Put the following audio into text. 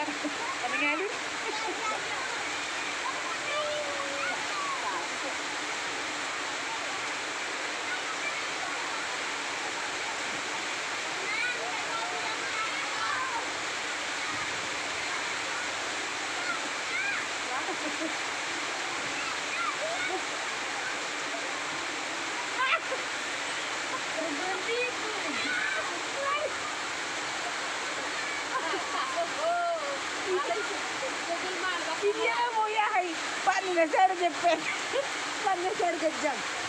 Ano nga yun? Hindi mo yahay. Paano na sir? Paano na sir?